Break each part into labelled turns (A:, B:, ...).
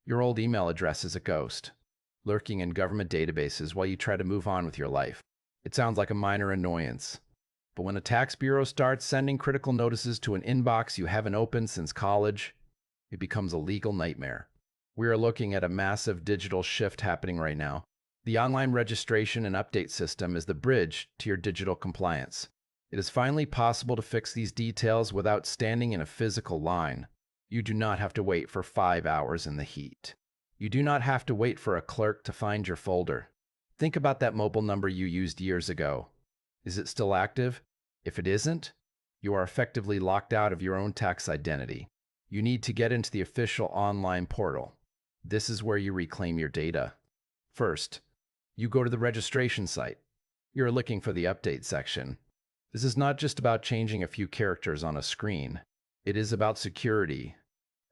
A: Your old email address is a ghost, lurking in government databases while you try to move on with your life. It sounds like a minor annoyance. But when a tax bureau starts sending critical notices to an inbox you haven't opened since college, it becomes a legal nightmare. We are looking at a massive digital shift happening right now. The online registration and update system is the bridge to your digital compliance. It is finally possible to fix these details without standing in a physical line. You do not have to wait for 5 hours in the heat. You do not have to wait for a clerk to find your folder. Think about that mobile number you used years ago. Is it still active? If it isn't, you are effectively locked out of your own tax identity. You need to get into the official online portal. This is where you reclaim your data. First, you go to the registration site. You're looking for the update section. This is not just about changing a few characters on a screen. It is about security.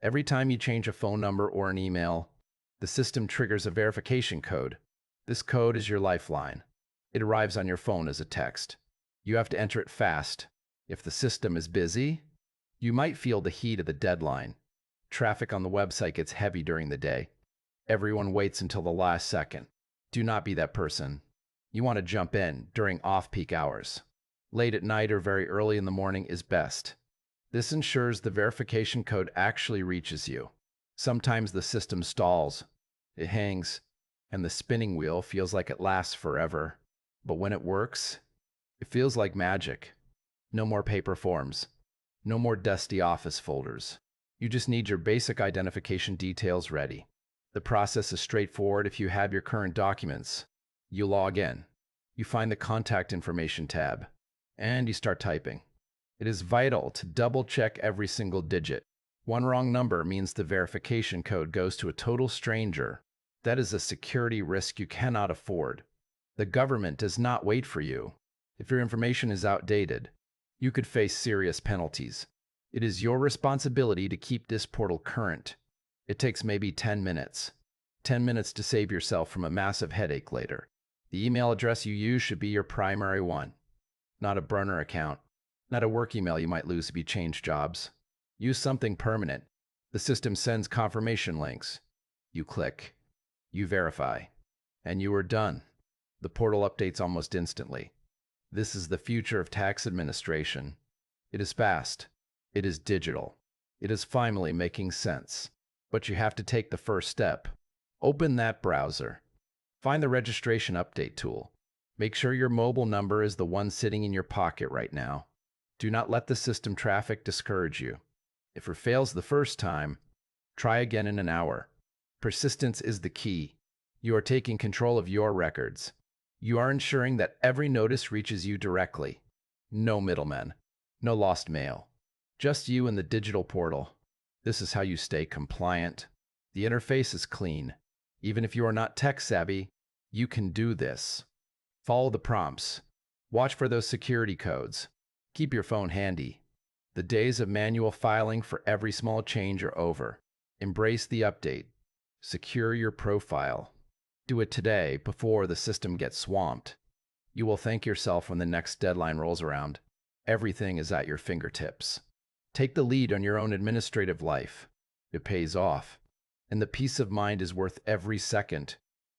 A: Every time you change a phone number or an email, the system triggers a verification code. This code is your lifeline. It arrives on your phone as a text. You have to enter it fast. If the system is busy, you might feel the heat of the deadline. Traffic on the website gets heavy during the day. Everyone waits until the last second. Do not be that person. You want to jump in during off-peak hours. Late at night or very early in the morning is best. This ensures the verification code actually reaches you. Sometimes the system stalls. It hangs, and the spinning wheel feels like it lasts forever. But when it works, it feels like magic. No more paper forms. No more dusty office folders. You just need your basic identification details ready. The process is straightforward if you have your current documents. You log in. You find the Contact Information tab, and you start typing. It is vital to double-check every single digit. One wrong number means the verification code goes to a total stranger. That is a security risk you cannot afford. The government does not wait for you. If your information is outdated, you could face serious penalties. It is your responsibility to keep this portal current. It takes maybe 10 minutes. 10 minutes to save yourself from a massive headache later. The email address you use should be your primary one, not a burner account, not a work email you might lose if you change jobs. Use something permanent. The system sends confirmation links. You click, you verify, and you are done. The portal updates almost instantly. This is the future of tax administration. It is fast. It is digital. It is finally making sense. But you have to take the first step. Open that browser. Find the registration update tool. Make sure your mobile number is the one sitting in your pocket right now. Do not let the system traffic discourage you. If it fails the first time, try again in an hour. Persistence is the key. You are taking control of your records. You are ensuring that every notice reaches you directly. No middlemen. No lost mail. Just you and the digital portal. This is how you stay compliant. The interface is clean. Even if you are not tech savvy, you can do this. Follow the prompts. Watch for those security codes. Keep your phone handy. The days of manual filing for every small change are over. Embrace the update. Secure your profile. Do it today before the system gets swamped. You will thank yourself when the next deadline rolls around. Everything is at your fingertips. Take the lead on your own administrative life. It pays off. And the peace of mind is worth every second.